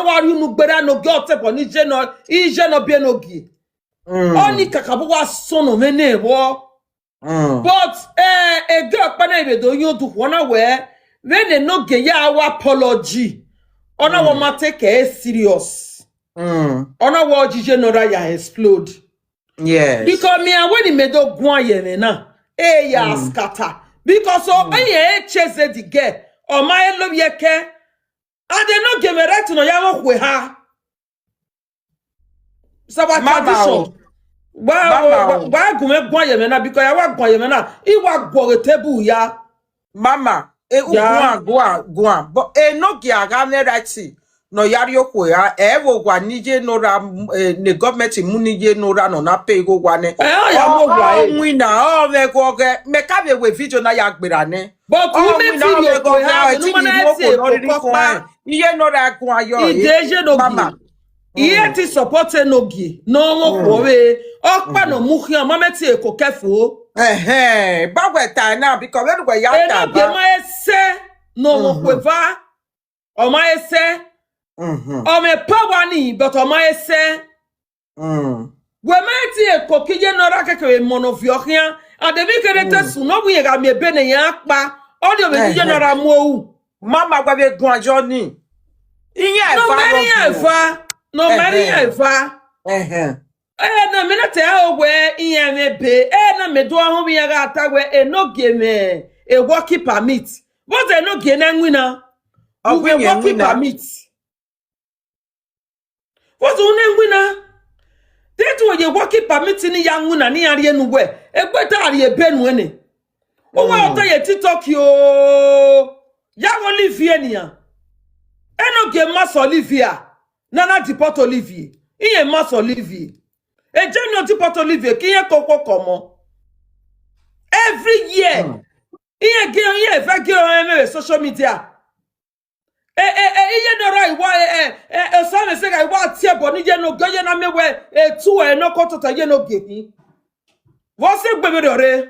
no wa ri nu gbera no girl te po ni je no bi Enogie. Oni kakabu wa sono me ne wo. But a girl pa na be do you do wona we when Enogie ya our apology. Ona wo ma take it serious. Ona wo jije Nora ya explode. Yes. Because me when he made up gwan ye na ya scatter. Because chase the girl or my love yeke and they no give me right no ya wo ha. So what tradition? Why go me gwan ye na because ya wa gwan ye na I wa go table ya. Mama, go. But Enogie aga ne right. No yari okwe ya ewo gwa nije Nora ne government mu nije Nora no na pay go gwa ne ya mo gwa wina me go ge me ka be we video na ya gbera ne but we me video go ha no na say ko iye Nora gwa yo e mama iye ti support Enogie no mo ko we okpa no mu hian mama ti e ko kefo bagwe ta na because we go ya ta ba Enogie ma ese no mo ko va o ma ese o me power ni but o ma ese we meti e kokije Nora keke monofiohia and the big character su no we ga me be ne yan pa o de be je Nora mo mama gba be gun ajo ni iyan no mari efa na me na te o we iyan me be na me do ahun bi ya ga ta we Enogie me e work permit but Enogie na nwina we work permit. What's on winner? That way you work permitting young woman near the end way. A better are ye ben winning. Oh, I'll tell you TikTok yo. Young Olivia. Enogie Mass Olivia. Nana deport Olivia. Iye Mass Olivia. A general deport Olivia. Kiye koko komo. Every year. Iye girl ye if girl social media. Iye Nora iwa so say I wa tie boni je no goye na mewe tu no koto ye no gehi wo se gbebe re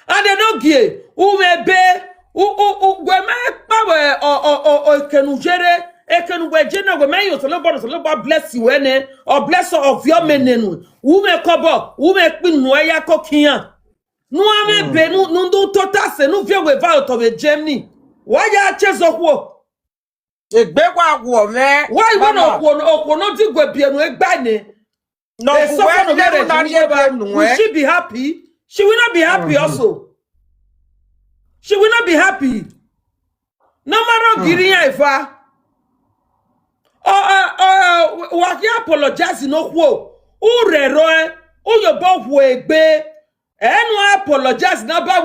and Enogie u mebe u gwe me pa we o kenujere ekenu we je no we me yo so lo bless you ene or bless of your menenu u me kobo u me pinu ya kokian nu amebe nu ndo total se nu vie we va out of Germany wa ya chezokwo Egbegwa wo me why you no ti gwe bienu egba ni no will she be happy? She will not be happy also. She will not be happy. No matter giri ya ifa wa ki apologize no wo u rero u yo bo wo egbe enu apologize na ba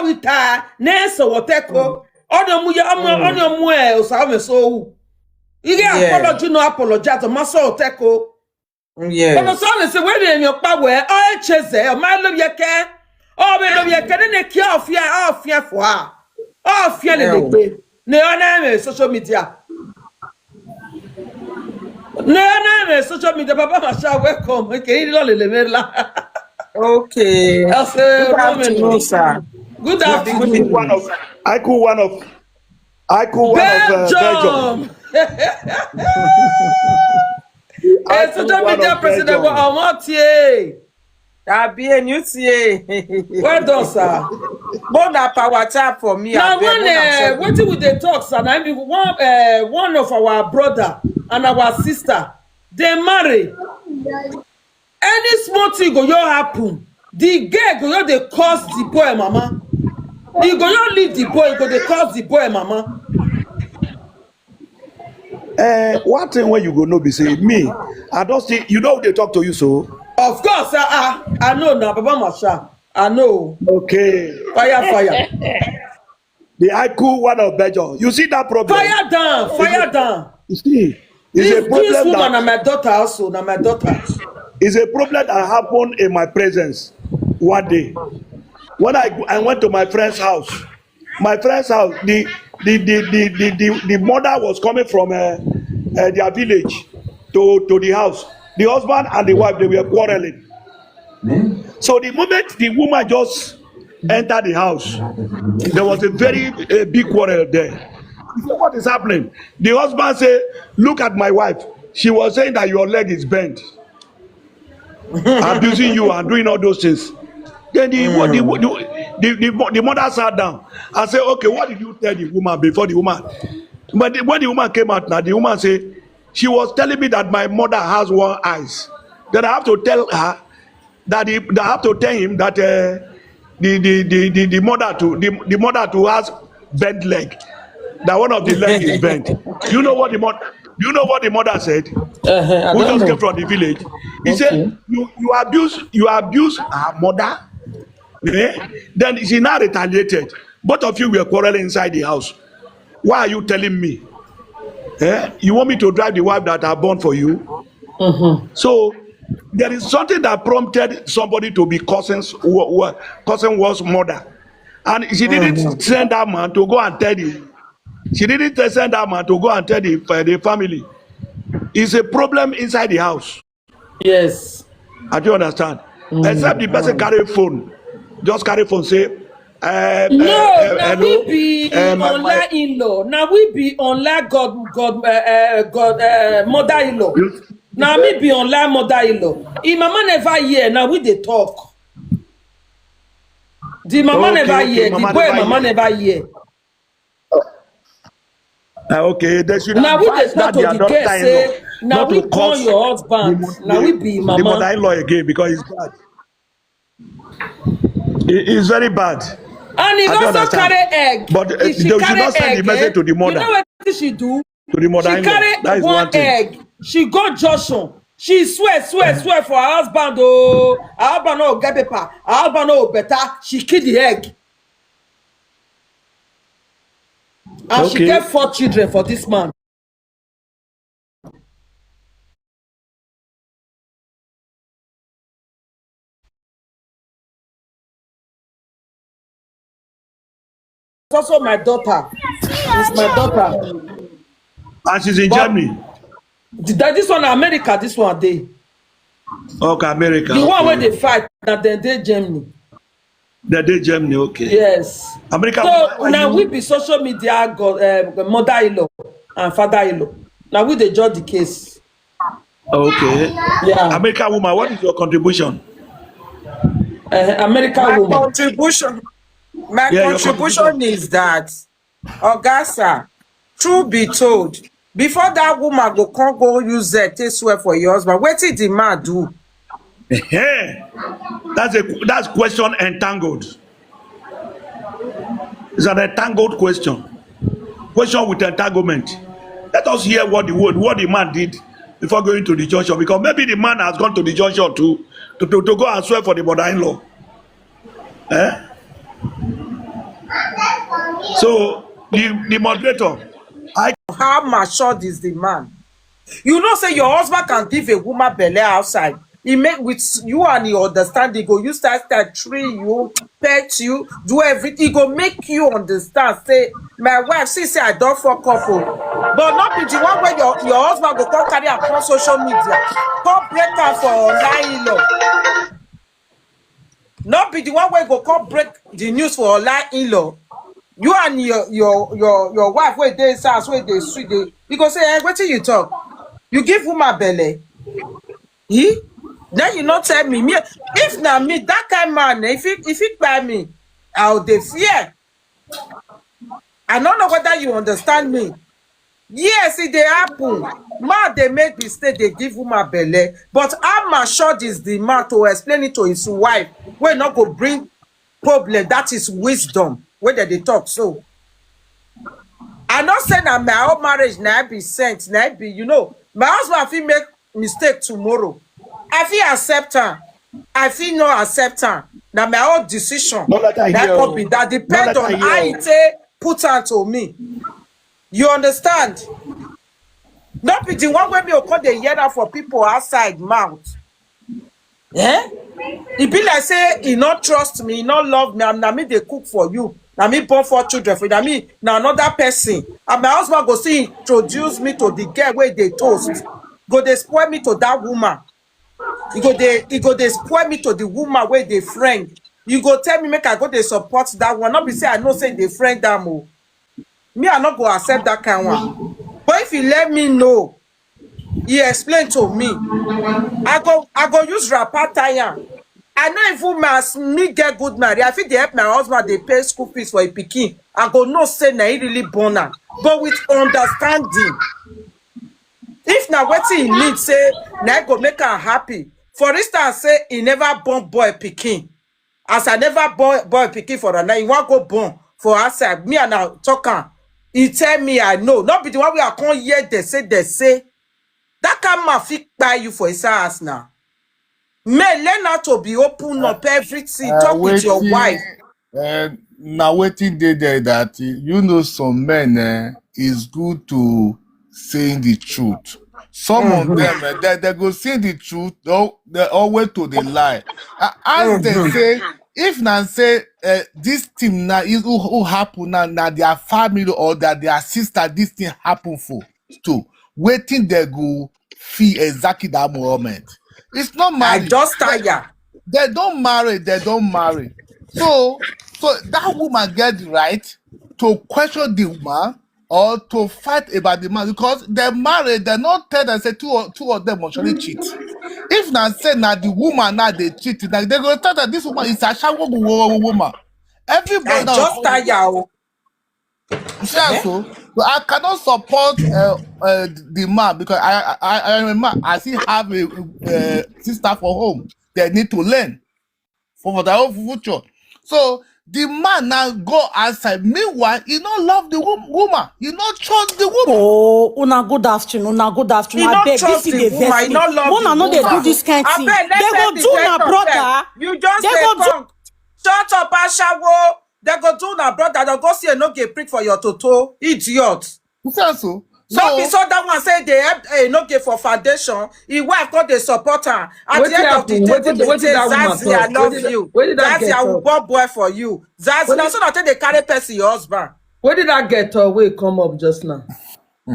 we ta na so woteko Ono mu o sa me so ige apology no apologize ma so teko ono so me se we dey mi pa we o cheze o ma lo ye ke o be lo ye ke ne ki ofia fo a ofia le gbe ne ona me social media papa masha welcome ke ri lo le merla okay good afternoon sir good afternoon I cool one of Belgium. Hey, social media president wa amotie. Abi enutie. Well done, sir. Bon na power tap for me. Now wetin we dey talk, sir. Now one of our brother and our sister, they marry. Any small thing go happen. The girl go dey curse the boy mama. You go not leave the boy, you go dey curse the boy mama. One thing when you go no be say me, I don't see you know they talk to you so. Of course, I know now, Baba Masha. I know. Okay. Fire. The IQ one of Belgium. You see that problem? Fire down. You see, this woman and my daughter also, now my daughter. It's a problem that happened in my presence one day. When I went to my friend's house, the mother was coming from their village to the house. The husband and the wife, they were quarreling. So the moment the woman just entered the house, there was a very big quarrel there. what is happening? The husband say, look at my wife. She was saying that your leg is bent, abusing you and doing all those things. Then the mother sat down and said, okay, what did you tell the woman before the woman? But when the woman came out now, the woman said, she was telling me that my mother has one eyes. Then I have to tell her that I have to tell him that the mother to has bent leg. That one of the leg is bent. You know what the mother said? Who just came from the village? He said, you abuse her mother. Eh? Then she now retaliated. Both of you were quarreling inside the house. Why are you telling me? Eh? You want me to drive the wife that I born for you? So there is something that prompted somebody to be cursing one's mother, and she didn't send that man to go and tell the. She didn't send that man to go and tell the family. It's a problem inside the house. Yes. I do understand. Except the person carry phone, just carry phone say. No, now we be online in-law. Now we be online mother-in-law. Now me be online mother-in-law. If mama never hear, now we dey talk. The mama never hear. The boy mama never hear. Okay, they should now we dey advise talk that to their the girl say, now not we to call curse your husband. Now we be the mama. mother-in-law again because it's bad. It's very bad. And he I don't also carry egg. But If she they should carry not send egg, the message to the mother. You know what she do? To the mother-in-law. She carry That is one thing. egg. She go Joshua. She swear for her husband. Oh, her husband no get paper. Her husband no better. She kill the egg. And she get 4 children for this man. It's also my daughter. It's my daughter. And she's in Germany. This one America, this one they. Okay, America. The one where they fight, that they Germany. They Germany, okay. Yes. America. So now we be social media mother-in-law and father-in-law. Now we dey judge the case. Okay. Yeah. American woman, what is your contribution? American My woman. contribution Your contribution is that, Augusta, truth be told, before that woman can't go use take swear for your husband, wetin the man do? Hey, that's question entangled. It's an entangled question. Question with entanglement. Let us hear what the man did before going to the junction, because maybe the man has gone to the junction to go and swear for the mother-in-law. Eh? So the moderator, How matured is the man? You know, say your husband can give a woman belle outside. He make with you and he understand. He go you start tree you, pet you, do everything. He go make you understand. Say, my wife, see, say I don't fuck up. But not be the one where your husband go come carry across social media. Come break her for online in-law. Not be the one where go come break the news for online in-law. You and your wife where they say where they sweet they you go say, hey, what you talk? You give woman belle. He? Then you not tell me if na me that kind man, if it by me, I'll dey fear. I don't know whether you understand me. Yes, it dey happen. Man, they make mistake, they give woman belle. But how matured is the man to explain it to his wife? Wey not go bring problem. That is wisdom. Whether they talk so. I not say that my own marriage now be sent, now be, you know, my husband fit make mistake tomorrow. I feel accept her. I feel not accept her. Now my own decision. That depends on how it put her to me. You understand? Not be the one where me call the hear for people outside mouth. Eh? It be like say he not trust me, he not love me. I'm na me they cook for you. Na me born 4 children for you. Na me na another person. And my husband go see introduce me to the girl where they toast. Go they spoil me to that woman. He go they spoil me to the woman where they friend. You go tell me make I go they support that one. Not be say I know say they friend them. Me, I not go accept that kind one. But if you let me know, he explain to me, I go use wrapper tire. I know if woman me get good marry, I feel they help my husband, they pay school fees for a pikin. I go no say na he really born her, but with understanding. If na wetin he need, say na go make her happy. For instance, say he never born boy pikin. As I never born boy pikin for her, now he want go born for outside. Me and I talk am. He tell me I know. Not be the one we are come here, they say. That can man fit buy you for his house now. Men learn how to be open up everything. Talk with your wife. Now waiting there that you know some men is good to saying the truth. Some of them they go say the truth, they always to the lie. As they say, if now say this thing now is who happen now their family or that their sister this thing happen for to waiting they go feel exactly that moment. It's not I marriage. just tired. They don't marry. So that woman get the right to question the woman or to fight about the man because they're married, they're not tell them say two of them actually cheat. If now say now the woman now they cheat, now they go tell that this woman is a shawo woman. Everybody I now just tired. so I cannot support the man because I am a man. I still have a sister for home. They need to learn for their own future. So the man now go outside. Meanwhile, he not love the woman. He not trust the woman. Oh, una good afternoon. He I not beg trust this the is the woman. He best. not love Mona the no dey woman. do this kind I thing. bet, They go do na brother. You just They say go do. come. Shut up, Ashawo. They go do na brother. They go see Enogie prick for your toto. Idiot. You say so? No be so that one say they help Enogie for foundation. His wife got the support her. At the end of the day, they say, Zazie, I love you. Zazie, I will born boy for you. Zazie, now so that they carry person your husband. Where did that get away come up just now?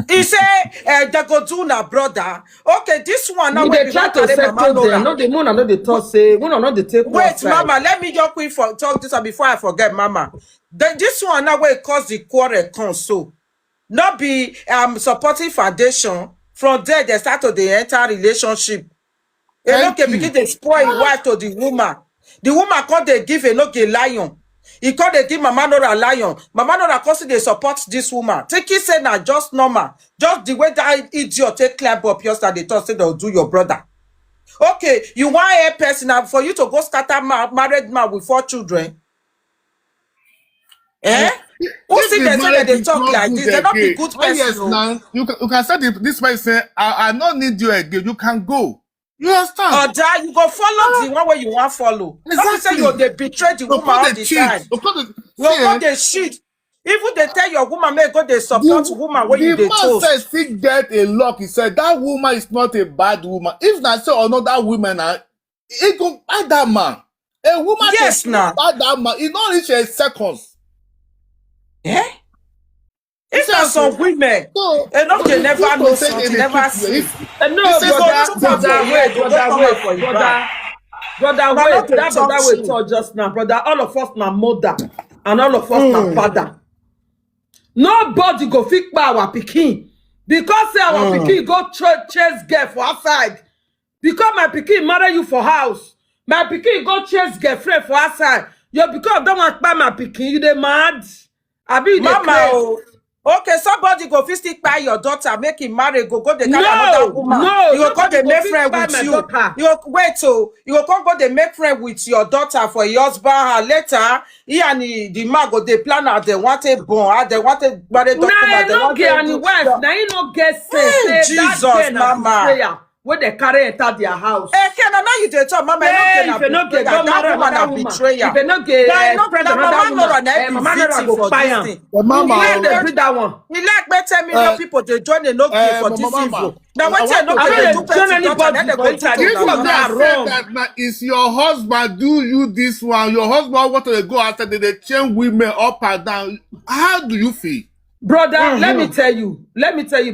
He say, they go do na brother. Okay, this one now You when dey we try want to carry Mama settle them. Nora. No, the moon, no, the talk say, moon, no, the take one Wait, side. Mama, let me just quick for talk this one before I forget, Mama. This one now where it cause the quarrel come so. Not be supporting foundation. From there, they start to the entire relationship. Enogie begin to spoil his wife to the woman. The woman called they give Enogie lion. He called they give Mama Nora lion. Mama Nora cause they support this woman. Take it say now just normal. Just the way that idiot take climb up yesterday, they thought say they'll do your brother. Okay, you want a person now for you to go scatter married man with 4 children? Eh? Who see they say that they talk like this? They not be good person. Yes, now you can say this way say I don't need you again. You can go. You understand? Or die, you go follow the one where you want follow. Not say you they betray the woman all the time. You go they shit. Even they tell your woman may go they support woman when you they man toast. said still get a lock. He said that woman is not a bad woman. If not say another woman, it go buy that man. A woman Yes, now. buy that man. It not reach a seconds. Eh? If not some women, So, enough they never know something, never see. No, say brother, wait, brother, wait, that brother wait talk just now, brother. All of us na mother and all of us na father. Nobody go fit by our pikin because say our pikin go chase girl for outside. Because my pikin marry you for house, my pikin go chase girlfriend for outside. You because don't want buy my pikin, you dey mad? Abi you dey Mama, craze? oh. Okay, somebody go physically buy your daughter, make him marry, go they carry No, another woman. no, You go come nobody they go make fit friend buy with my you. daughter. You go wait so you go come go they make friend with your daughter for your husband. And later, he and the man go they plan out they want a born, they want a married Nah, document. They no want get to any do- wife. Now you no get sense. Say Jesus, that girl na mama. betrayer when they carry enter their house. Ken, now you they talk, Mama. Hey, if you no get go marry that woman another a woman. betrayer. If you no get spread Mama another Nora woman, na be Mama Nora victim go for buy this am. thing. The mama, Where they breed that one? He like me 10 million people they join Enogie for this Mama, evil. Now I what you want know to I they don't do join person daughter, anybody then they for go inside. do This to one the they are woman. wrong. that now is your husband do you this one? Your husband want to go after they change women up and down. How do you feel? Brother, let me tell you,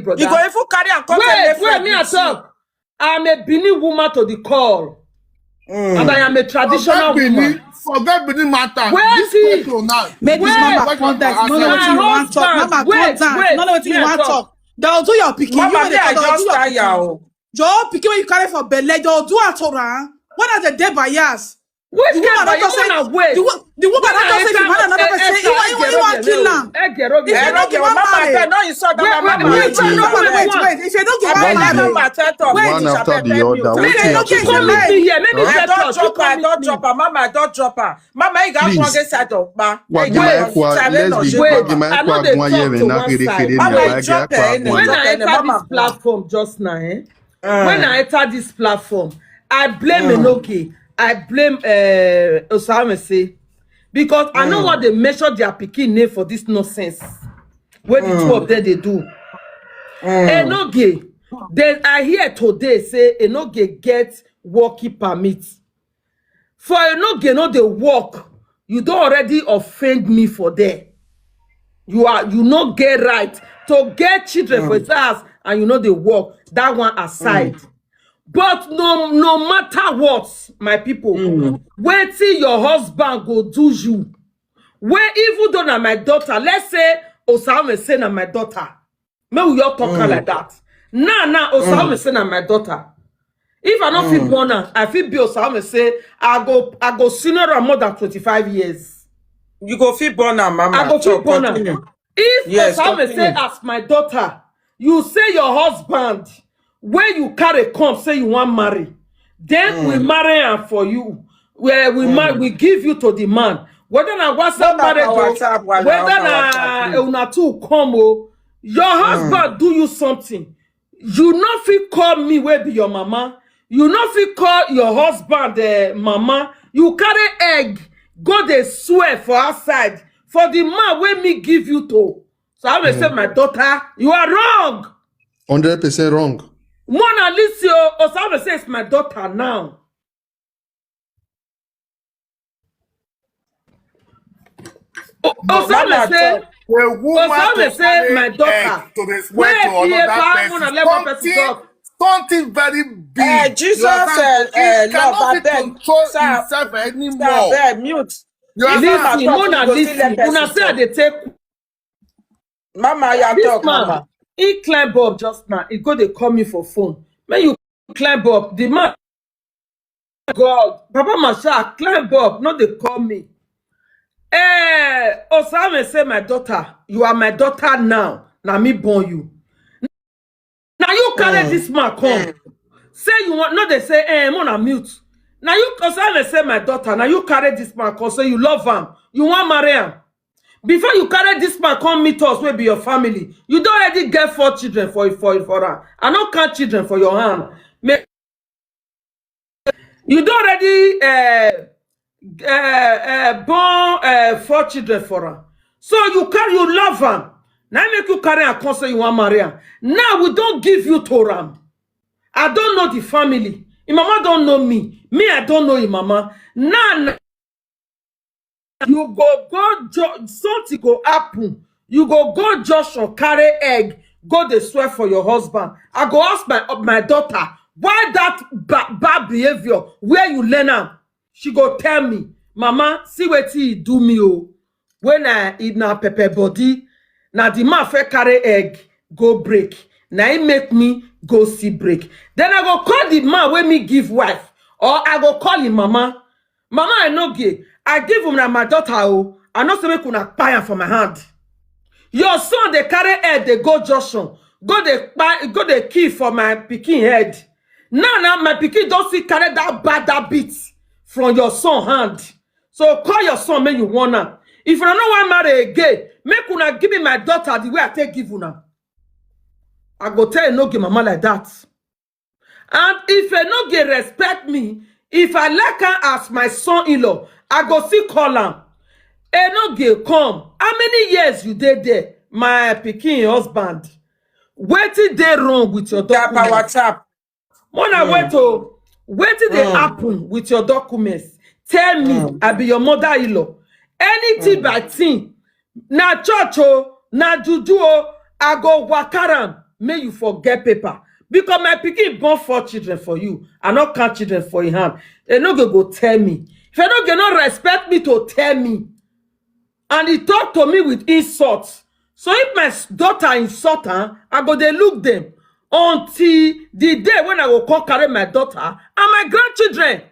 brother. You go if you carry and come tell Wait, me I talk. I'm a Benin woman to the call. And I am a traditional woman. forget the matter. Wait, This see. petrol now. Make this Wait, mama wait, context. wait, No know wait, what you my want talk. husband, Mama wait, calm down. wait, No know what you yeah, want talk. talk. They'll do your picking. Mama, You me, I they'll do just your tire. picking. Joe picking when you carry for belle. They'll do it around. What are the dead bias? Which The girl, woman but you don't say. wanna wait? The woman don't say if you marry another person. You want kill am. If you don't get one Mama, marry. I no insult that Wait, mama. wait, Wait. If you don't get I one beg marry. mama tell talk. Wait, one after the other. Make Wetin I no happen get for the come meet line. me here. Make me Huh? I set don't up. You drop her, I come meet don't me. drop her. Mama, I don't drop her. Mama, you got Please. one get side of ma. Wagima ekwa let's be Wait, wagima I ekwa know they gwa talk yere to na one kere side. kere ni Mama, abage you drop ekwa her in gwa When Drop I them, enter mama. this platform just now, when I enter this platform, I blame Enogie. I blame Osama say because I know what they measure their picking name for this nonsense. What the two of them they do. Enogie, then I hear today say Enogie get working permit. For Enogie, no they work. You don't already offend me for there. You not get right to get children for his house and you know they work. That one aside. But no matter what, my people, wait till your husband go do you. Where even though na my daughter, let's say Osama say na my daughter. May we all talk like that. Now Osama say na my daughter. If I don't feel born her, I feel be Osama say I go senior her more than 25 years. You go feel born now, mama. I go feel born her. Continue. If Yes, Osama continue. say as my daughter, you say your husband, where you carry come, say you want marry, then we marry her for you. Where we give you to the man. Whether na WhatsApp Not marriage, our WhatsApp, wala, whether our na WhatsApp, una two come, your husband do you something. You not fit call me where be your mama. You not fit call your husband mama. You carry egg, go they swear for outside for the man where me give you to. So I will say, my daughter, you are wrong. 100% wrong. Mona Licio, Osama says my daughter now. Osama say, A woman Osama to say carry my daughter. egg to the swear Where to another Mona let one person person. talk. Something very big. Jesus, You understand? He love, cannot I be beg. control Sir, himself Sir, anymore. beg, mute. You If understand? Listen, Mama talk, Mona, you go still let listen. Una person say talk. they take Mama, you this talk, man. mama. He climb up just now. He go they call me for phone. When you climb up, the man God, Papa Masha, climb up. No, they call me. Osama say my daughter, you are my daughter now. Now me born you. Now you carry this man come. Say you want, no, they say, I'm on a mute. Now you, Osama say my daughter, now you carry this man come, so you love him. You want marry him. Before you carry this man come meet us, will be your family. You don't already get 4 children for her. I don't count children for your hand. You don't already born 4 children for her. So you love her. Now make you carry her come say you want marry her. Now we don't give you to her. I don't know the family. Your mama don't know me. Me, I don't know your mama. Now you something go happen. You go Joshua, carry egg, go the swear for your husband. I go ask my daughter, why that bad behavior? Where you learn am? She go tell me, Mama, see what he do me when I eat na pepper body, na the man fe carry egg, go break. Now he make me go see break. Then I go call the man when me give wife, or I go call him mama. Mama, I no gay. I give him my daughter. I know say kuna pay for my hand. Your son they carry head, they go Joshua, go the key for my pikin head. Now my pikin don't see carry that bit from your son hand. So call your son when you wanna. If you don't want marry again, make una give me my daughter the way I take give una. I go tell Enogie mama like that. And if Enogie respect me, if I like her as my son-in-law, I go see call am. Enogie come. How many years you did there? My pikin husband. Wetin dey wrong with your Tap our documents? WhatsApp. Mona wetin dey happen with your documents? Tell me, I be your mother-in-law. Anything by thing, na church na juju I go wakaram, may you forget paper. Because my pikin born 4 children for you, I not count children for your hand. Enogie go tell me. If Enogie not respect me to tell me, and he talk to me with insults. So if my daughter insult her, I go dey look them until the day when I will come carry my daughter and my grandchildren.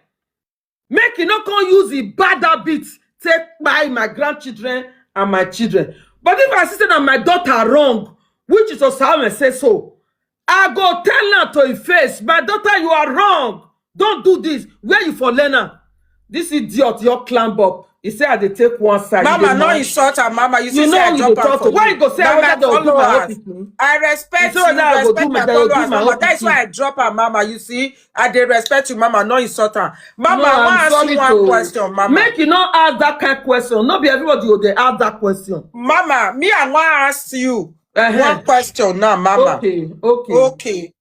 Make you not come use the bad habits take by my grandchildren and my children. But if I see that my daughter wrong, which is also how I say so, I go tell her to her face, my daughter, you are wrong. Don't do this. Where you for learner? This idiot, your climb up. He say I dey take one side. Mama, no insult her, Mama. You see, You say I know drop you dey her talk for to. Why you go say Mama, whether they will do my followers. own? I respect You you, say whether I go respect do my my, they will do followers, my Mama. own That's why I pikin. drop her, Mama. You see, I dey respect you, Mama. No insult her. Mama, No, I want I'm to ask sorry you one to question, Mama. make you not ask that kind of question. Not be everybody will dey ask that question. Mama, me, I want to ask you Uh-huh. one question now, Mama. Okay, okay. Okay.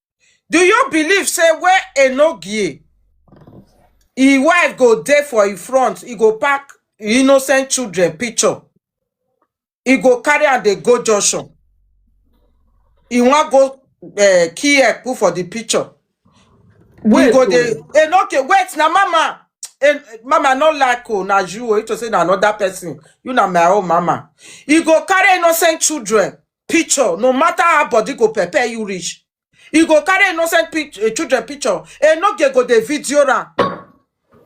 Do you believe, say, where Enogie, his wife go there for in front, he go pack innocent children picture, he go carry and they go junction, he want go key put for the picture. He Wait, go oh. there. Enogie, wait, now, Mama. Mama, not like na you, it was say na another person. You na my own Mama. He go carry innocent children picture, no matter how body go prepare you reach. He go carry innocent children picture. Enogie go the video ra.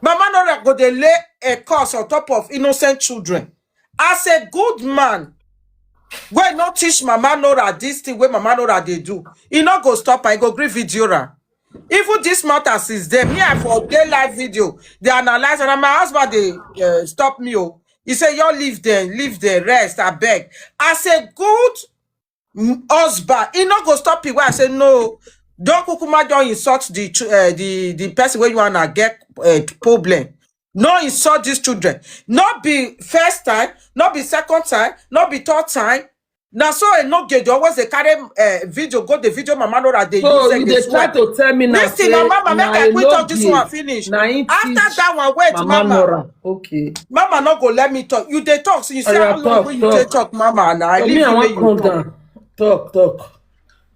Mama Nora go dey lay a curse on top of innocent children. As a good man, wey not teach Mama Nora this thing wey Mama Nora dey do, he not go stop her, he go gree video ra. Even this matter since then, me I for day live video, they analyze, and my husband they stop me. Oh, he say you leave there, rest, I beg. As a good husband, he not go stop people. I say no, don't kukuma don't insult the person where you wanna get problem. No insult these children. Not be first time, not be second time, not be third time. Now so Enogie always they carry video, go the video Mama Nora they So use you they dey try swear. to tell me now Listen, now, Mama, make I quit talk this one Enogie finish. na him After teach that one, wait, Mama Mama. Nora. Okay. Mama not go let me talk. You they talk, so you say Oya, how long when you they talk, Mama, and I So leave me, I you want when calm you talk. down. Talk.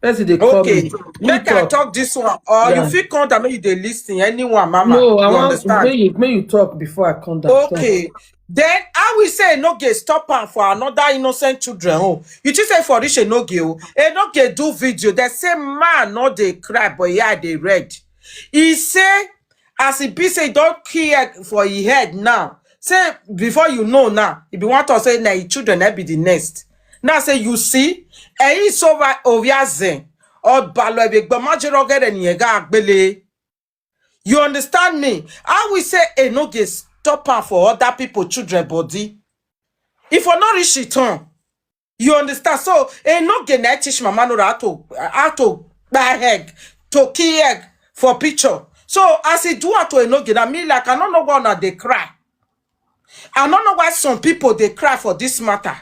Person they call Okay, me. make I talk this one, or you Yeah. feel come that make you they listen. Anyone, Mama, No, I you want understand? make you talk before I come down. Talk. Okay. Then I will say Enogie stop am for another innocent children. Oh, you just say for this Enogie, oh, Enogie do video. They say man not they cry, but yeah they read. He say as he be say don't care for his head now. Say before you know now, if you want to say na his children that be the next. Now say you see, and he's over zen or balo ebe gbamaje get any agbele. You understand me? I will say Enogie stop am for other people, children body. If for not reach return, you understand? So Enogie na teach Mama Nora how to buy egg, to key egg for picture. So as he do it to Enogie, na me like I don't know why they cry. I don't know why some people they cry for this matter.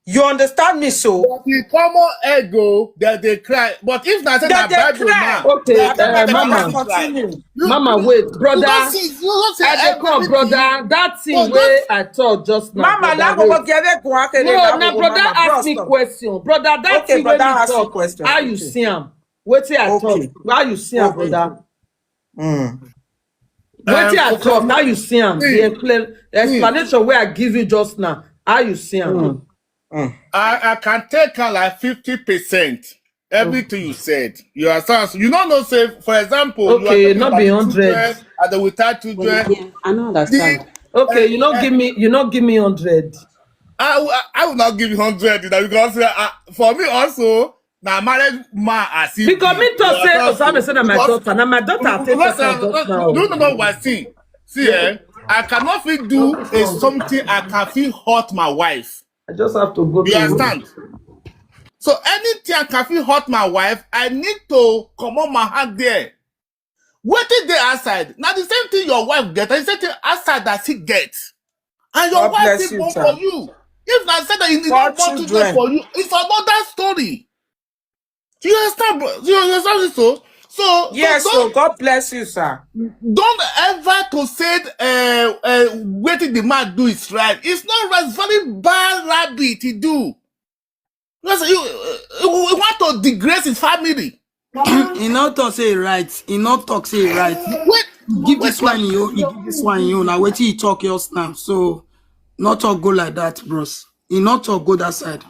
You understand me? So But the common ego that they cry. But if not say that na they Bible cry. now, Okay, they can Mama. Continue. Mama, wait, brother. You don't say I dey come, everything. brother. That thing No, where I thought just now. Mama, brother, now go wait. get it. No, now brother ask me question. question. Brother, that Okay, thing where brother me ask you talk, question. how you Okay. see him? Wetin I talk? Okay. How you see him, Okay. brother? Mm. Wetin I talk? How you see him? The explanation where I give you just now. How you see him? I can take on like 50%. Everything you said. You understand? So you don't know, say, for example, Okay, you are not talking be about the 100. children and the without children. Yeah, I don't understand. Okay, you not give me 100. I will not give you 100, you know, because for me also, now married man as if Because me talk say Osama say na my because- daughter. Now my daughter I take because, talk am just now. you don't know what see. I cannot feel do something I can feel hurt my wife. I just have to go You to understand? So anything I can feel hurt my wife, I need to come on my hand there. Waiting there outside. Now the same thing your wife gets, and the same thing outside that she gets. And your God wife bless still you, born sir. for you. If I said that you For don't want children children. for you, it's another story. Do you understand, bro? Do you understand this? So Yes, so God bless you, sir. don't ever to say what the man do is right. It's not right. It's very bad rabbit he do. Listen, you want to degrade his family. He not talk say it right. He not talk say it right. Wait, Give wait, this one you. He give this one you. Now wait till he talk yours now. So not talk go like that, bros. He not talk go that side.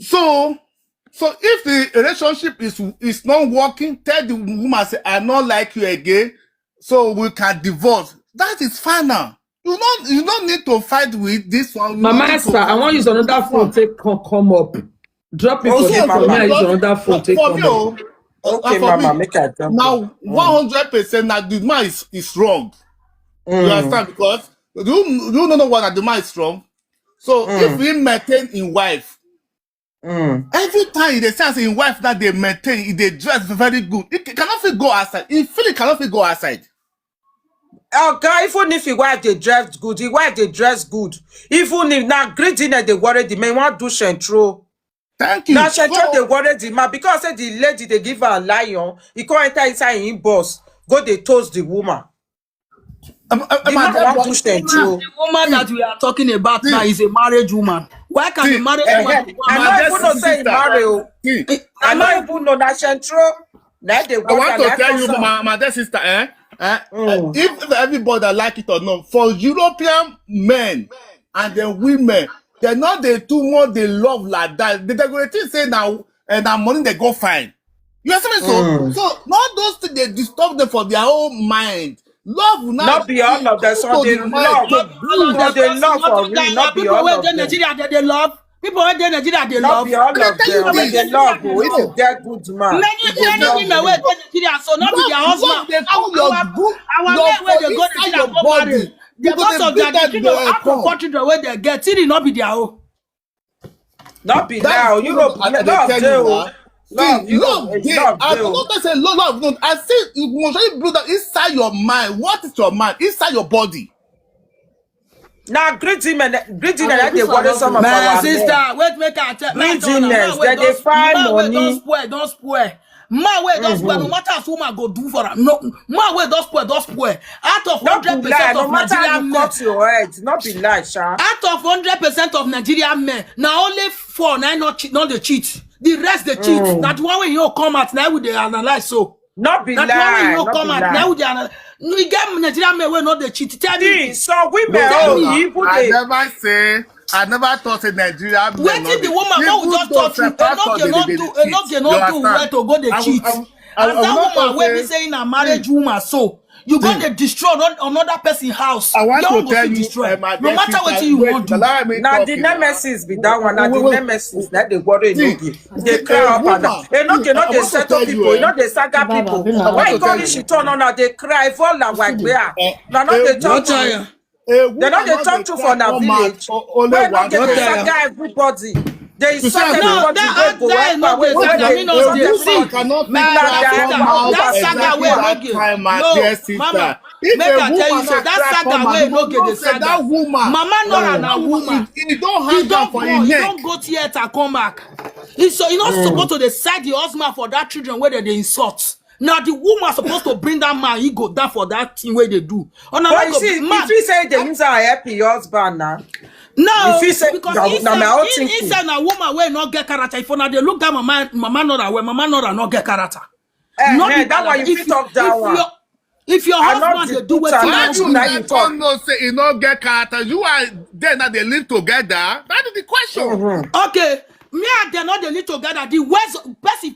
So if the relationship is not working, tell the woman say I not like you again, so we can divorce. That is fine now. You don't need to fight with this one. You Mama don't need Esther, to I want to use another phone. Take come up. Drop it for Okay, the for me. Mama. I use another phone. Take for come me, up. Okay, for Mama, me, make I jump. now 100% now the man is wrong. You understand? Because you don't know what the man is wrong. So if he maintain in wife, every time they say in wife that they maintain, they dress very good. It cannot fit go outside. He feel it cannot fit go outside. Oh God, even if the wife they dress good, the wife they dress good. Even if now greediness they worry the man want do shentro. Thank you. Now shentro they worry the man because say the lady they give her a lion, he can't enter inside him boss. Go they toast the woman. The man want do shentro. The woman that we are talking about now is a married woman. Why can the married woman be I one not man? even know say he marry. See, I not even know that shentro. Now they I want to tell you, my dear sister, if everybody like it or not, for European men and then women, they're not the too much they love like that. They go to say now, and that money they go find. You understand me? So not those things they disturb them for their own mind. Love will not be all of them. So they love. All They love for real. Not be people all where of they them. Nigeria they love. People where they Nigeria they Not love. be all of them. They love. If you get good man, Many women where they Nigeria so not be their husband. They call your good, Our your men where they go inside Nigeria your go body. marry. Because of their children out of country the way they get, it not be their own. not be now. You know, love do. Love, you know, love it's dey. love I do. not say love. No, I say emotionally build up inside your mind. What is your mind? Inside your body. Now greediness that they worry some of My our sister, men. wait, make I tell Greediness, that they find money. Don't spoil. Man, wait, don't spoil. No matter as woman go do for them. No, man, wait, don't spoil. Out of Not be 100% lie. No of matter how Nigerian you men, cut your head, not be lie, Sha. out of 100% of Nigerian men, now only 4 now not they cheat. The rest they cheat. That one when you come out now we they analyze so. Not be That one when lie. you Not come be out lie. now we they analyze. We get Nigerian men when not they cheat. Tell me. See, so women, Tell oh, me. even I they. never thought in Nigeria. Wetin the woman wey we just talk to Enogie no do well to go dey cheat. And that woman wey be saying na marriage woman so you go dey destroy another person house. I want Your to own go tell fit you, destroy. my No dear matter sister, wetin you wait, wan do. allow me Now talk the you now. nemesis be that one. Now Wait, the wait. nemesis that they worry Enogie. They See, cry a up and down. woman, Enogie not I they want to settle tell people. you, You know they saga people. I Why want you to tell call you. she turn on now? They cry for like where? Now not a they talk Don't to. tire. A They woman not they not talk dey to try for na come out village. only Where not one they Don't tire. saga everybody. They You insult see, No, everybody. that They go guy up no and wait. dey saga me They no insult dey. woman See, everybody. cannot my fit Now try they sister, come are out that one saga exactly wey no that get. time, my No, dear sister. mama, If make a I tell you woman say not that try saga come out, wey you no go get know the say that saga. woman, Mama Nora na that woman. he don't He hang am for him neck. don't go theater come back. He not supposed to decide the husband for that children where they insult. Now the woman supposed to bring that man, he go down for that thing where they do. Oh, now But you go see, man. if you say they use her help your husband now, No, if you say because now my own thinking. inside a woman where not get character. If now they look down mama Nora where mama Nora not get character. Not be That one bad. you fit talk that one. If your I not husband they do dispute what am. you Now want you to now do. you That talk. don't know say he not get character. You are there now they live together. That is the question. Okay, me and they not they live together. The words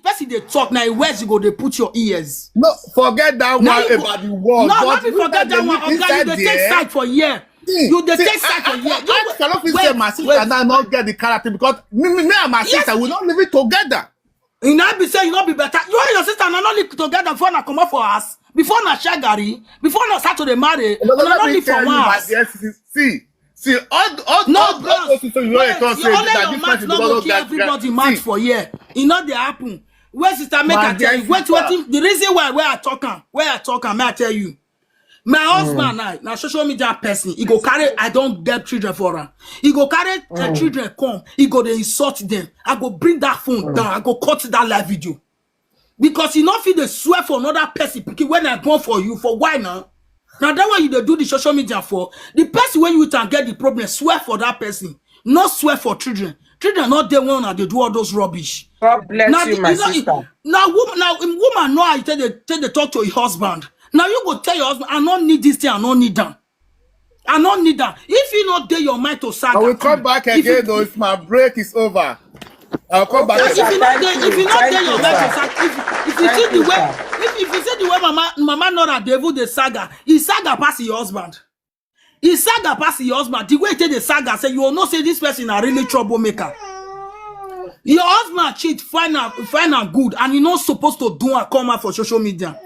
person they talk now. Where's you go they put your ears. No, forget that Now one you go, about the world. no, but not be women, forget they that one. live Okay, you inside they take there. side for year. See, You they see, take side for year. I cannot feel say my sister now not get the character because me and my sister will not live it together. You not be say you not be better. You and your sister not live together before na come up for us. Before na share garri. Before na start to dey marry. No, Una let not me live tell for you, my once. dear, see, all No, those things you wait, can't you say only that your this match person not don't go kill get. everybody match See, for year. It not dey happen. Where sister make My I tell dear you. Wait, sister. the reason why where I talk am, may I tell you. My husband now social media person, he go carry, I don't get children for her. He go carry children come, he go dey insult them. I go bring that phone down, I go cut that live video. Because you not feel the swear for another person pikin when I born for you, for why now? Now that one you dey do the social media for, the person when you can get the problem, swear for that person, not swear for children. Children not there when they do all those rubbish. God bless Now, you, my sister. now, woman know how you tell they talk to your husband. Now you go tell your husband, I don't need this thing, I don't need that. I don't need that. If you not there your mind to saga. I will come back again though if my break is over. I'll come back. If you not there, if you not there your mind to sir. saga. If you see the way, if you see the way mama Nora devil the saga, he saga pass your husband. He saga pass your husband. The way he take the saga say you will not say this person a really troublemaker. Your husband cheat, find out good, and you're not supposed to do a come out for social media.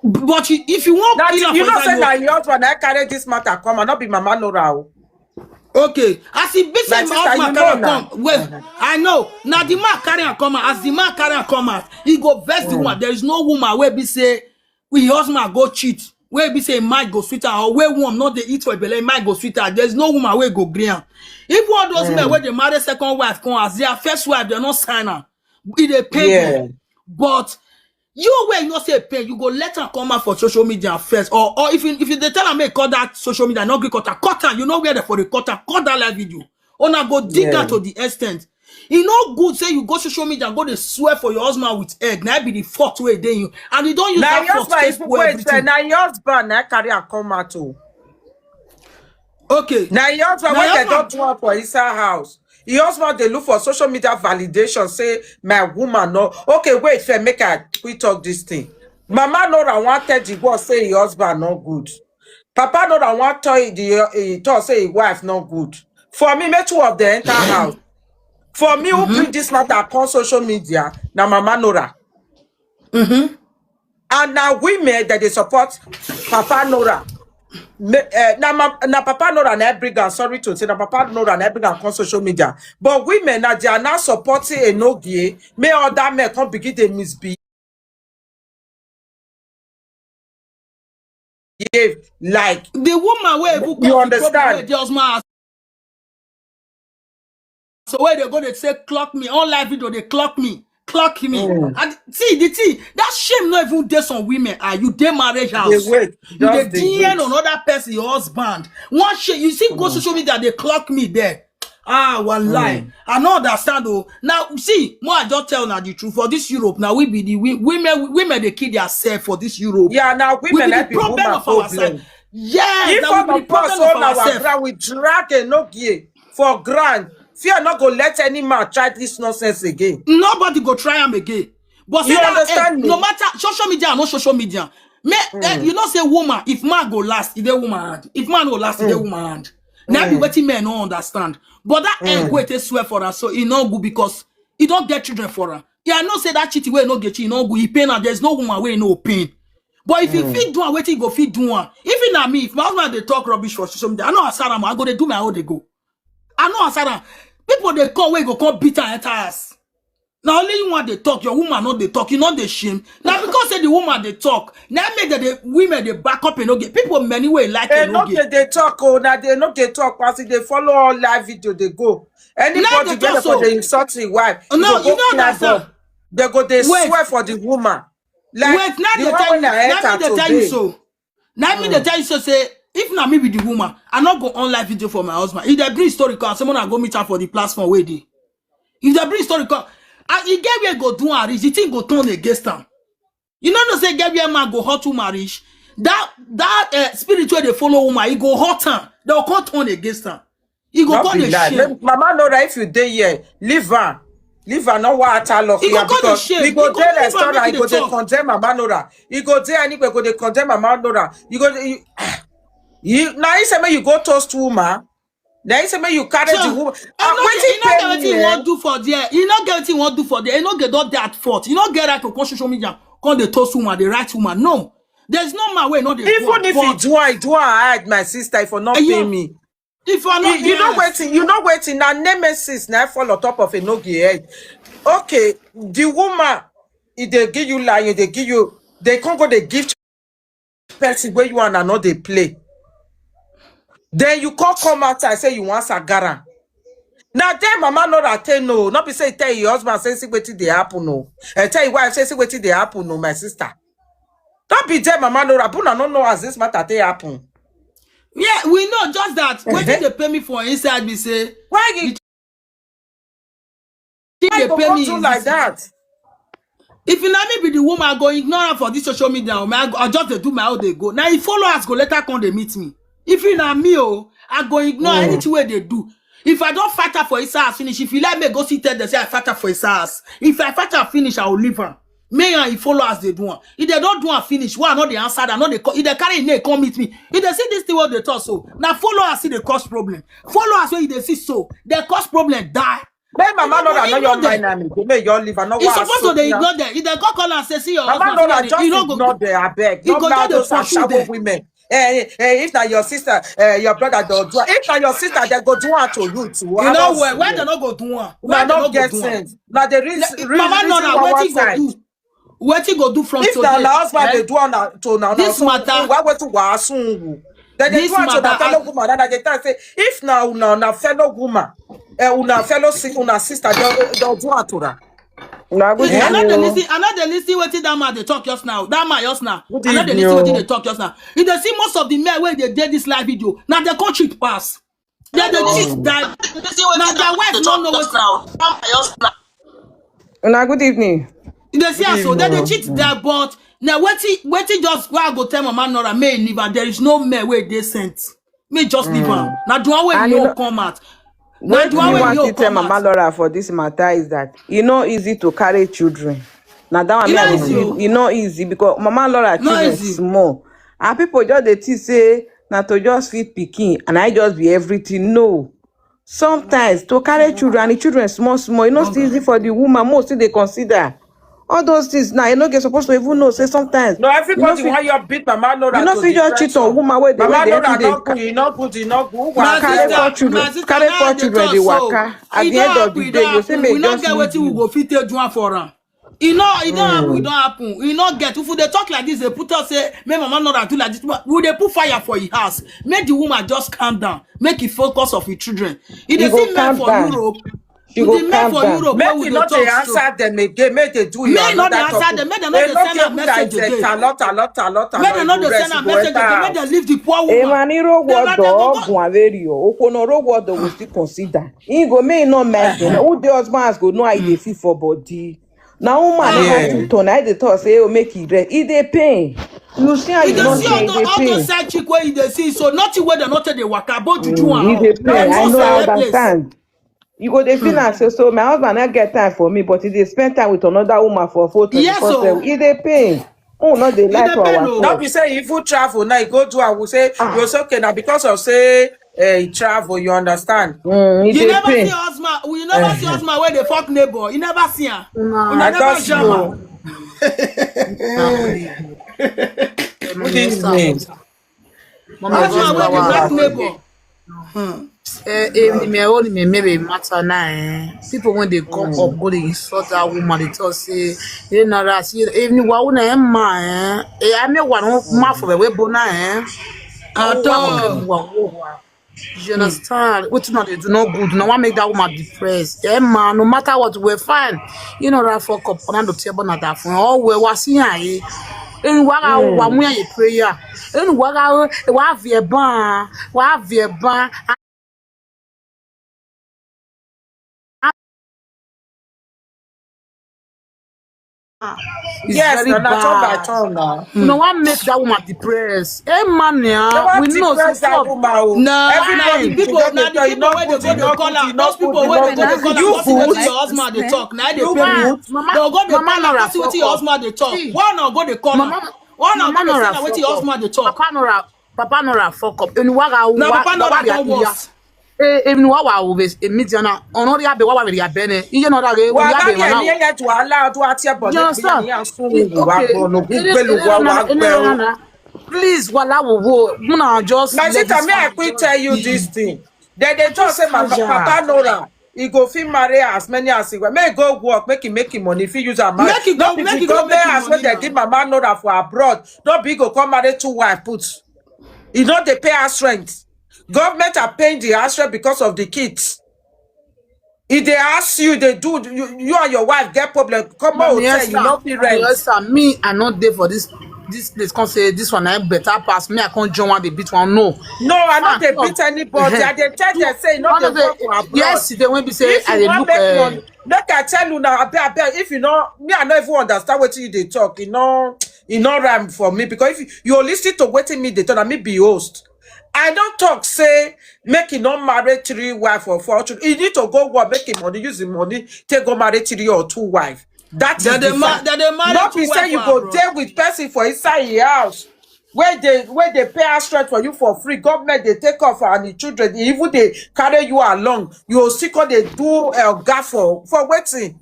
But if you want Now, kill her you for know, inside say that your husband, I carry this matter come and not be Mama Nora. okay, as he be My saying sister, husband you carry know am come. Well, I know. Now the man carry am come out. As the man carry am come out, he go vex the woman. There is no woman where be say we husband go cheat. Where be say might go sweeter or where woman not they eat for belly might go sweeter. There's no woman where go green. If one of those men where they marry second wife come as their first wife, they're not sign am. It a pay them. But you where you not say pay, you go let her come out for social media first. Or if you they tell her make cut that social media, not agree cut her, you know where they for the cut that live video. Or now go dig that to the extent. You know good say you go social media and go to swear for your husband with egg. Now be the fourth way then you and you don't use now that fourth to spoil everything. now your husband, I carry a come out too. Okay. Now your husband, when they don't do it for inside house. Your husband, they look for social media validation, say, my woman, no. Okay, wait, fair, make we talk this thing. Mama Nora wanted the boss say your husband not good. Papa Nora wanted the talk say his wife not good. For me, make two of the entire house. For me, who bring this matter upon social media, now Mama Nora. And now women that they support Papa Nora. Now Papa Nora and Ebrigan, sorry to say, now Papa Nora and Ebrigan on social media. But women now they are now supporting Enogie. May other men come begin to misbehave. Like the woman where you understand? The husband. So where they go, they say clock me. On live video, they clock me. And see the thing, that shame not even there some women. Are you dey marriage house? They wait. You dey DM another person, your husband. One shame, you see go social media, they clock me there. Ah, one lie. I don't understand though. Now see, more I just tell now the truth. For this Europe, now we be the women they kill themselves for this Europe. Yeah, now we women be the problem of our side. Yes, if that we be the problem of ourselves. We drag Enogie for grand. Fear not go let any man try this nonsense again. Nobody go try him again. But you understand me? No matter social media or no social media, you know say woman, if man go last, if they woman hand. If man go last, if they woman hand. Now be waiting men no understand. But that ain't go to swear for her, so he no good because he don't get children for her. Yeah, I know say that cheating way no get you, no good. He pain and there's no woman way no pain. But if you feed do one, waiting go feed do one. Even na me, if my husband they talk rubbish for social media, I know Asara, I go they do my own they go. I know Asara. People they come where go come beat and enter us. Now only you want they talk, your woman not they talk, you know they shame. Now because say the woman they talk, now make that the women they back up and get people many way like Enogie. They talk, oh now they not they talk, because they follow all live video they go. Anybody get for the insulting wife, no, you know that they go they swear for the woman. Like wait, now they tell you so. Now me they tell you so say. If not me with the woman, I not go on live video for my husband. If they bring historical, someone I go meet her for the platform where they. If they bring historical, and he get where go do marriage, the thing go turn against them. You know no say get where man go hurt to marriage. That spiritual they follow woman, he go hurt her. They will come turn against her. He go turn the shame. Mama Nora, if you dey here, leave her. Leave her, not what I love here because he go there restaurant, he go dey condemn Mama Nora. He go there and he go dey condemn Mama Nora. You now you say me you go toast woman. Now you say me you carry the woman. You not get what you want do for there. You not get what you want do for there. You not get that fault. You not get that to come social media. Come the toast woman, the right woman. No, there's no my way. Not the even if you do I hide my sister if you not pay me. If you are not, you know waiting. Now nemesis now fall on top of Enogie head. Okay, the woman if they give you lie, they can't go they give person where you are and not they play. Then you can't come outside and say you want Sagara. Now then Mama Nora tell no, not be say tell your husband say see wetin dey happen no. Tell your wife say see wetin dey happen no, my sister. Don't be there Mama Nora, but I don't know as this matter they happen. Yeah, we know just that. Wetin they pay me for inside me say why you She Why dey go pay go me do like easy. that? If you let me be the woman, I go ignore her for this social media. I just dey do my own, they go. Now if followers go later come they meet me. If you na me, I go ignore anything where they do. If I don't fight her for his house finish, if you let me go see tell them say I fight her for his house. If I fight her finish, I will leave her. Me and if followers they do one. If they don't do her finish, why not the answer? I know they if they carry name come meet me. If they see this thing what they talk so. Now followers see the cause problem. Followers when they see so, they cause problem die. Make Mama Nora know your Ignore mind them. and go make your live. I know It's what supposed to they ignore them. If they go call and say, see your Mama husband, Nora just you don't ignore go. them. I beg. You Not go now do the those are pursue shallow them. women. If na your sister, your brother don't do it. If na your sister, they go do it to you too. You know where they not go do one? Now Where they not not go get do one? sense. Now the Mama reason Nora, one wetin go side. do? Wetin go do from If today? na husband eh? they do on to now This so matter- why to wasun? Then they This do it to matter- na fellow woman. Then they tell say if now na fellow woman, una fellow una sister don't do it to her. Na good I know evening. they listen wetin that man they talk just now. That man just now. Good I know they evening, listen wetin oh. they talk just now. If they see most of the men where they did this live video, now they can't cheat pass. They cheat that. Now their wife don't know what now. Na good evening. They see us so evening. they cheat that, but now wetin just why I go tell Mama Nora may leave her. There is no man where they sent. May just leave her. Now do I where And you you know- come out. Now What do me I where want you to tell come Mama out. Laura for this matter is that e no easy to carry children. Now that one E me no I dey easy, feel oh. e no easy because Mama Laura No children easy. small. And people just dey think say na to just feed pikin and I just be everything. No. Sometimes to carry children and the children small, e no still easy for the woman. Most still dey consider. All those things now, you no get supposed to even know. Say sometimes No, you no everybody fit want you beat Mama Nora you no to fit just cheat on depression. woman wey dey Mama Nora everyday not good, you not good, you not good. My carry four sister, children carry now four they children talk dey so. waka at It the don't end of happen, the it day don't you say happen. make We you not just get leave wetin we you. go fit take do one for am. It don't happen, it don't happen. We not get if they talk like this, they put us say, make Mama Nora do like this. Will they put fire for his house? Make the woman just calm down. Make it focus of his children. If She they go see men calm for down. Europe, She with go the men calm for down. Europe, Make where you we not dey they talk so. answer them again, make they do you Make not another they answer topic. them, make them not they send a message again. Make Make them not they send a message again. Make them leave the poor woman. Emaniro They let them wodo go. gwaverio okonoro wodo will still consider. He go may not make them. Who the husbands go know how they feel for body. Now woman they Yeah. want to turn. I they thought say oh make it rest. It dey pain. You see how You you dey not see say it dey all pain. those side chick where you dey see, so nothing where they not take the waka, but juju and It all. dey They pain. I go know I for a place. understand. You go dey feel am say so my husband not get time for me, but he dey spend time with another woman for 24/7. Yes, so It dey pain. Oh no, they lie dey to pain, oh. Not ourselves. be say if you travel now, you go to I will say you say okay now because of say travel, you understand. It You dey never see pain. husband. You never see husband where they fuck neighbor. You never see her. You I never just jam know. her. Good evening. Husband where they fuck neighbor. Maybe matter now. People when they come up, go they insult that woman. They talk say, "Hey, Nora, see, even what we man, I may want more for the way bona, At all. You understand? What not they do not good. No one make that woman depressed. Yeah, man. No matter what, we're fine. You know that fuck up on the table not that phone. Oh, we was here. In what I want a prayer. In what I have your ban, what have your ban. It's Yes, very now na turn by bad. turn now. No one make that woman depressed. Hey man, They yeah, want we to know depress so that woman. Oh. Nah, Everybody the people, together now tell the you people not where they good, go you they not call good, her. you Those not people good, where you they go not they call good. her. You Go see good. wetin your husband they talk. Now they you pay man, you. mama, They go they mama call her. Nora Go see wetin fuck your up. husband they talk. See, One now go they call her. mama, One now go mama they Nora send her wetin fuck your up. husband they talk. Papa Nora fuck up. And Now Papa Nora don't worse. even wa always immediately onori abe wa we abene. Iye no da re we Wà á abe bá wana. yẹn tó aláàdó àti ẹ̀bọ̀ You níbi yẹn understand? ní àsúnwò wà Okay. gbọ́ lógún gbẹ́lú wà gbẹ́ o. Please, wala wo. Muna just My let sister, this may I family quick just tell you be. this thing. They talk say my Just Papa Nora, he go fit marry as many as he want. May he go work, make him money, if he use her marry. Make it Not go, be make the it go, make government it as when money they now. give Mama Nora for abroad. Not be go come marry 2 wife put. You know they pay her rent. Government are paying the house rent because of the kids. If they ask you, they do. You and your wife get problem. Come on, hotel, you not pay rent. Me, I not there for this place. Can't say this one I better pass me. I can't join one the beat one. No. No, I not they no. beat anybody. I they tell they say not they work for abroad. Yesterday when we say If I you dey want look make money, Make I tell you now, I bet if you know me, I don't even understand what you they talk. You know rhyme for me because if you listen to waiting me, they talk, and me be host. I don't talk say make him not marry 3 wife or 4 children. He need to go work, make him money, use the money, take go marry 3 or 2 wife. That is That they the ma- fact. that they marry Not two be say wife you for go abroad. there with person for inside your house. Where they pay out straight for you for free. Government they take off and the children, even they carry you along. You still call they do gap for waiting.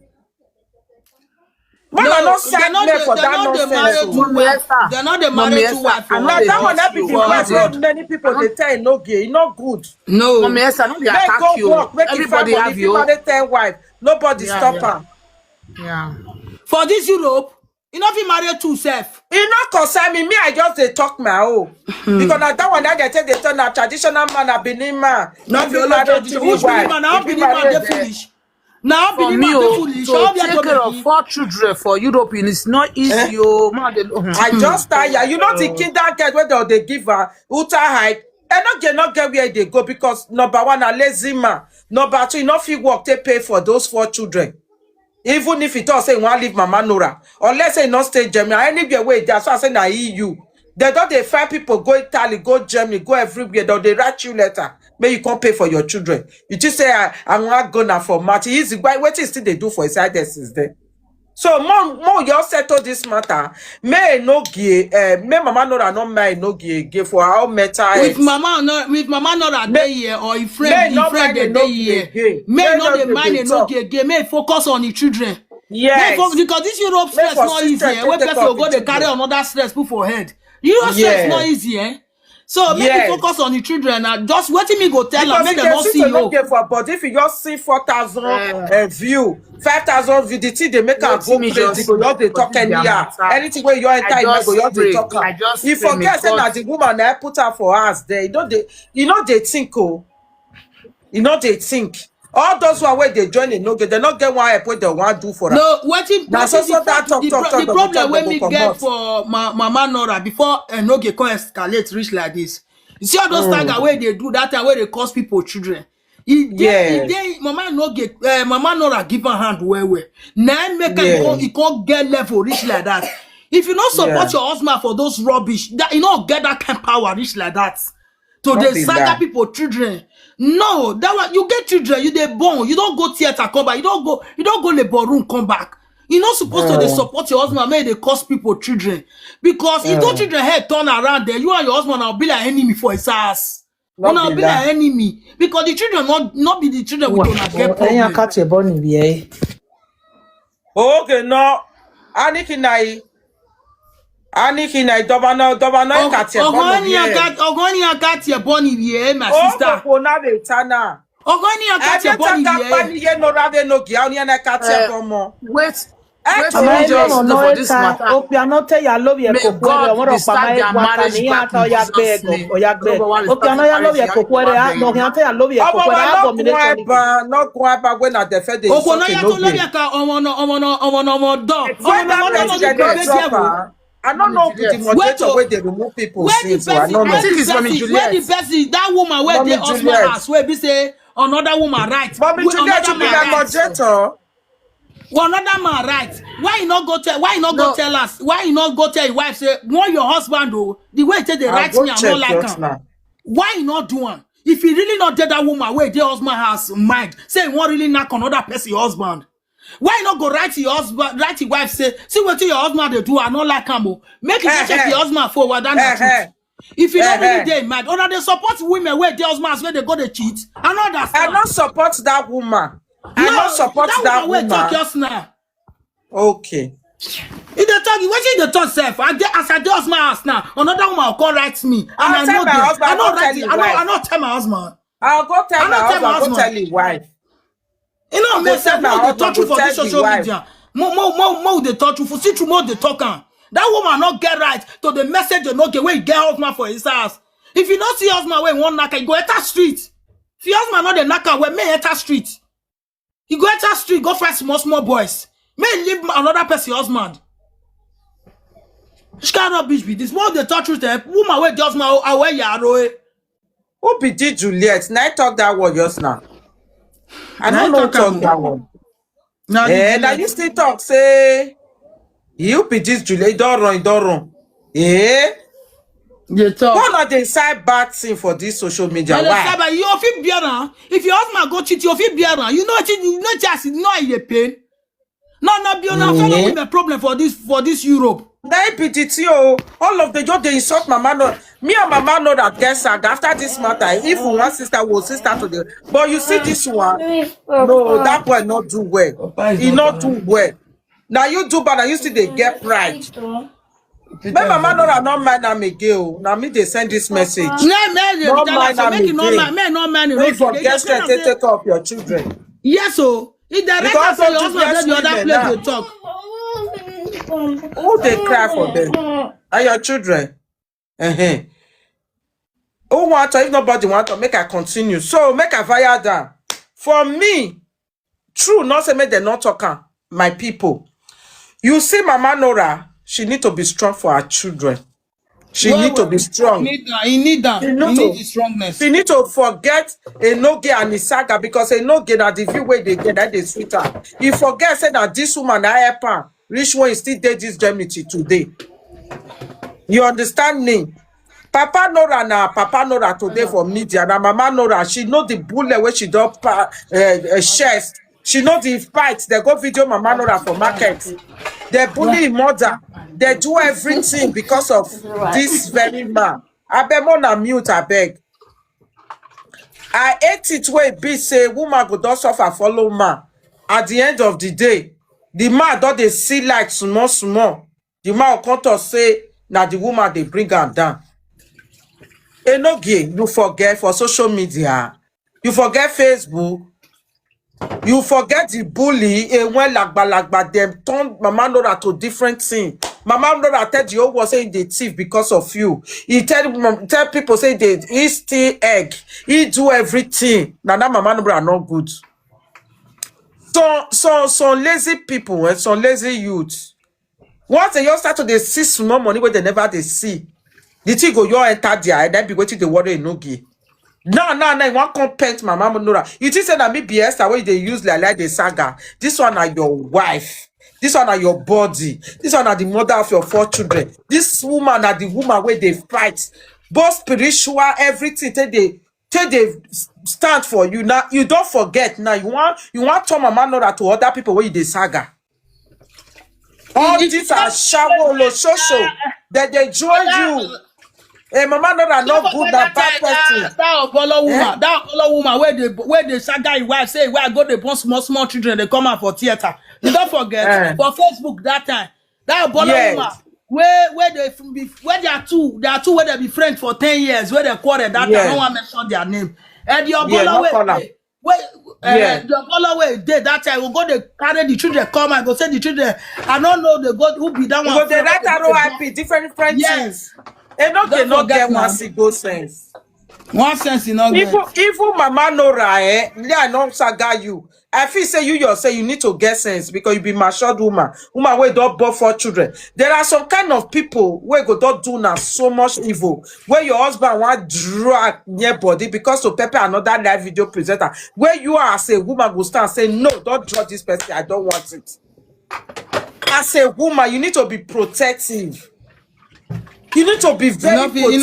Man, I No, not side me for they're that not the nonsense. married Oh. two Mommy wife. Esther. They're not the Mommy married two Esther, wife I for know Now they that one attack that be you. the for way abroad. wey many people they tell Enogie, it's not good. Mommy No. Esther, I know they Make attack go you. work, make it find Everybody money. have If you you. marry 10 wife, nobody Yeah, stop yeah. her. Yeah. For this Europe, you know if you marry two self. It not concern me. Me, I just they talk my own. Because now that one that they take they turn a traditional man, a Benin man. Not If be you only marry tradition. 3 Which Benin wife, man? Now if you Benin man marry they foolish. Now For Benin me, man they foolish. to How be take care of to 4 children for Europe, it's not eh? easy. Oh, man, I just tired. You know the kinder get where they give her ultra height. And not get where they go because number 1, a lazy man. Number 2, enough he work they pay for those 4 children. Even if it all say want leave Mama Nora, or let's say not stay Germany, anywhere way that's why I say na EU. They don't they find people go Italy, go Germany, go everywhere. Don't they write you letter? May you can't pay for your children. You just say I'm not gonna for Marty. Easy. What is still they do for his since then? So more you settle this matter. May Enogie, may Mama Nora not may Enogie again for our mental with health. mama not a May day here or if may friend not mind a day Enogie here. again. May not the they mind talk. Enogie again. May focus on the children. Yes. Because this Europe May stress for not easy. sister When take person will off go, the they carry children. another stress put for head. Europe stress not Yeah. easy, eh? So make you Yes. focus on the children and just waiting me go tell them, Because make if them not they see see to not you. get for body, if you just see 4,000 view, 5,000 view, the thing they make her Let go me crazy. just Go just they for talk this their anyhow. matter. Anything where you I enter, you might go just just they pray. talk I her. just You pray. May forget say that God the woman that put her for us there. You know they think you know they think. All those one where they join Enogie, they not get one help what they want do for her. No, waiting Now so the that fact talk, the they problem they when go me come get out. for Mama Nora before Enogie can escalate reach like this. You see all those tiger where they do that time where they cause people children. Yes. Mama Mama Nora give her hand well. Now make Yeah. it can't get level reach like that. If you not support Yeah. your husband for those rubbish, that you not get that kind of power reach like that. To Not the be saga that. people children. No, that one you get children, you they born, you don't go theater come back, you don't go labor room come back. You're not supposed to they support your husband, may they cause people children. Because if those children head turn around there, you and your husband will be like enemy for his ass. Not Una be be that. like enemy. Because the children not be the children with una get Enya problem. catch a bunny be Okay, no. Aniki na dobana kati bono bien. Ogoni akati e boni wie, my O sister. koko na be tana. Ogoni akati e Ade boni taka wie. pani ye no rade no gi oni na kati bomo. Wait. Eh, Wait, to let me me just just know for this matter. Opianote ya love ye May kokwere God omoro restart pama their egwata marriage ni back ata in ya Jesus' gbego name. oyagbe Number one, restart opiano their ya love marriage. ye kokwere a no hiante ya love ye Omo kokwere ma no abomination kwa no kwa when na defend the Oko na insult ya no to love be. ya ka omo do. When that Omo no president be dey be drop devil. her, I don't Mommy know the Juliet. moderator Wait, where they remove people Where the since, so I person, don't I know. think it's Mommy where the Juliet. person, that woman where Mommy they husband Juliet. house, where be say another woman right, Mommy Juliet another should be man my right, moderator. another man right. Why you not go tell? Why you not go No. tell us? Why you not go tell your wife say, "Want your husband though? The way they I'll write go me, I'm check not like just him. now. Why you not do one? If you really not did that woman where their husband has mind, say you want really knock another person your husband. Why you not go write to your husband, write to your wife, say, see what your husband they do, I not like him. Make you check your husband forward than the truth. If you don't really dey mad, or they support women where their husbands where they go to cheat, I know that's I don't support that woman. I no, don't support that woman. Talk woman. just now. Okay. If they talk, what you the talk self? As I do husband house now, another woman will come write me, and I'll I tell know my them. husband, I know I'll write tell it. your I wife. not tell my husband. I'll go tell I my not tell my husband, go husband. tell his wife. You know, Go myself, tell my more they husband, talk you go for this tell the social wife. media. More they talk you for see through more they talk on. That woman not get right to the message they not get where you get husband for his house. If you not see husband where you want knock, you go enter street. If your husband not the knocker, where may enter street. You go enter street, go find small boys. May leave another person husband. She cannot bitch be this. More they talk truth. Woman where the husband away yaro. Who be the Juliet? Now I talk that word just now. I Now don't know I who talk talk that one. Now Now you still talk, say, you be this Julie, don't run. you talk. Why not they decide bad thing for this social media? But Why? but you feel better. If your husband go cheat, you feel better. You know just you pain. No, be on fellow women problem for this Europe. That PTTO, all of the job they insult Mama Nora. Me and Mama Nora get sagged after this matter. If one sister was sister to the, but you see this one, no, that boy not do well. He not do well. Now you do bad, and you see they get pride. But Mama Nora not mind am again. Now me they send this message. No mind am again. Don't forget to take care of your children. Yes, so if the rest of your husband the other place they talk. Who they cry for them? Are your children? Who want to? If nobody want to, make I continue. So make I fire down. For me, true, not say make they not talking. My people, you see, Mama Nora, she need to be strong for her children. She need to be strong. He need that. He need the strongness. She need to forget Enogie and the saga because Enogie na the view way they get that they sweeter. He forget say that this woman I help her. Rich one is still date this Germany today. You understand me? Papa Nora today for media. Now Mama Nora, she know the bullet where she don't chest. She know the fight. They go video Mama Nora for market. They bully mother. They do everything because of this very man. I beg more than mute, I beg. I hate it where it be say woman go don't suffer follow man. At the end of the day, the man don't they see like small. The man will come to say now the woman they bring her down. Enogie, you forget for social media. You forget Facebook. You forget the bully and when lagba them turn Mama Nora to different thing. Mama Nora tell the whole saying they thief because of you. He tell people say he steal egg. He do everything. Now that Mama Nora are not good. Some lazy people and some lazy youth. Once they just start to they see small money where they never they see. The thing go you enter there and then be waiting the water Enogie. No, you want compete Mama Nora. You think say that me BS the way they use like the saga. This one are your wife. This one are your body. This one are the mother of your 4 children. This woman are the woman where they fight. Both spiritual, everything they stand for you. Now you don't forget. Now you want to Mama Nora to other people where they saga. All these are shallow social that they join you. Hey, Mama Nora not good, that bad person. That woman where they saga his wife say where I go they born small children they come out for theater. You don't forget for Facebook that time. That woman where they are two where they be friends for 10 years where they quarrel that time. No one mention their name. And your way did that time we go they carry the children come and go say the children I don't know the God who be that one. Because they write ROIP different things. Enogie not get one single sense. One sense in all even Mama Nora, I not saga you. I feel say you yourself you need to get sense because you be matured woman where don't born 4 children. There are some kind of people where go don't do now so much evil where your husband want drag near body because to pepper another live video presenter where you are as a woman will stand and say no, don't draw this person, I don't want it. As a woman, you need to be protective. You need to be very protective. You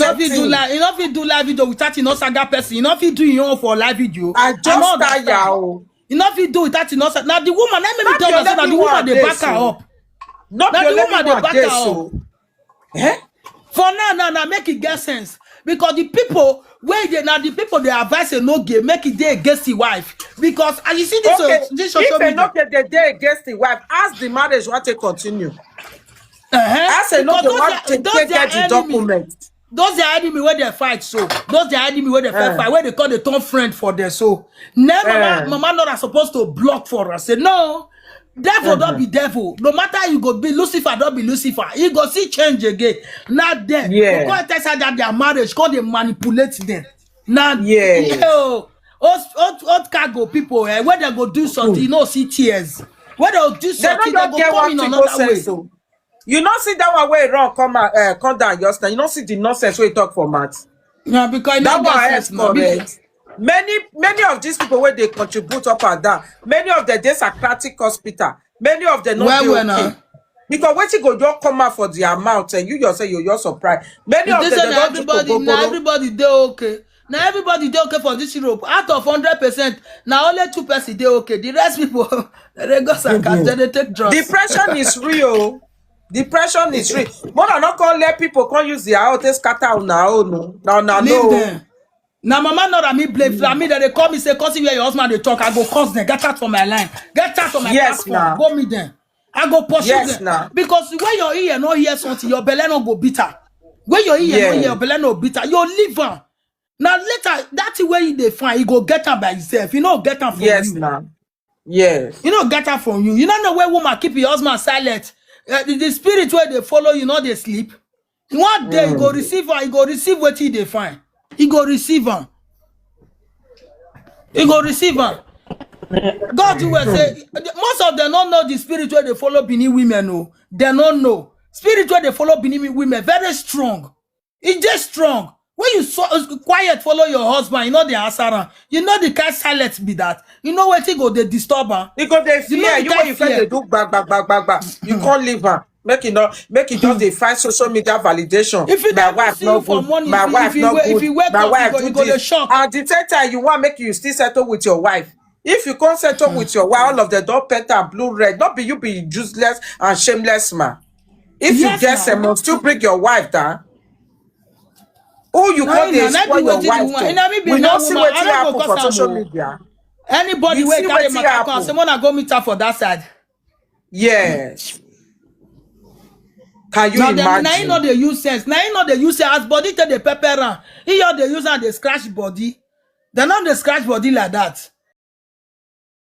know if you do live video without you know saga person. You know if you do your own for live video. I just tired. You know if you do without you know now the woman. Let me tell you that the woman they back her up. Not the woman they back her up. For now, make it get sense because the people where they now the people they advise Enogie make it day against the wife because as you see this social media. If they day against the wife, ask the marriage want to continue. I say no, want to get the document. Those are enemy where they fight, so those are enemy where they fight, where they call the turn friend for them. So never Mama Nora supposed to block for us. Say no, devil don't be devil. No matter you go be Lucifer, don't be Lucifer. You go see change again. Not them. Because tell her that their marriage, cause they manipulate them. Not old cargo people where they go do something, you know, see tears. Where they do something, they go come in another way. So. You don't see that one way wrong come down yesterday. You don't see the nonsense we talk for Matt. Yeah, because that one is correct. many of these people where they contribute up and down, many of them dey psychiatric hospital, many of them not Well, dey okay. now. Because when you go just come out for the amount and you yourself you're surprised. Many If of they them say they now don't do everybody, now kobokoro. everybody they okay. Now everybody they okay for this Europe. Out of 100%, now only 2% they okay. The rest people they go sarcastic, they take drugs. Depression is real. Depression is real. More than not gonna let people come use their house, they scatter on our own. Now Leave no. them. Now mama Nora me blame for me that they call me say cause where your husband they talk, I go cause them. Get out from my line. Get out from my Yes, platform. now. Go meet them. I go pursue Yes, them. now. Because when your ear no hear something, your belly no go bitter. When your ear no hear, Yeah. your belly no bitter. Your liver. Now later, that's where you dey find. You go get am by yourself. You know get am from Yes, you. now. Yes. You know get am from you. You don't know where woman keep your husband silent. The spirit where they follow you, know they sleep. One day you go receive her. You go receive what he dey find. He go receive her. He go receive her. God you will say most of them don't know the spirit where they follow Benin women. No, they don't know. Spirit where they follow Benin women very strong. It's just strong. When you quiet follow your husband, you know the answer. You know the kind silence be that. You know what he go they disturb her. Because they You know fear the you kind when you fear. first they do bag. You can't leave her. Make it just they find social media validation. If you My never wife see you not for good. morning, My wife if you not if good. you wake My up, wife you do go to this. shock. And the third time you want make you still settle with your wife. If you can't settle with your wife, all of the dog penta and blue red, not be you be useless and shameless man. If you Yes, get now. some, must still bring your wife down. Who you Now, call they now be spoil your waiting the wife woman. to? You know me be We that don't see woman. what I don't go happen cause for am social o. media. Anybody We wey see carry wetin matter come, happen. say wanna go meet her for that side. Yes. Can you Now them, now you know imagine? they use sense. Now you know they use sense. As body take the pepper around. Here they use and they scratch body. They not they scratch body like that.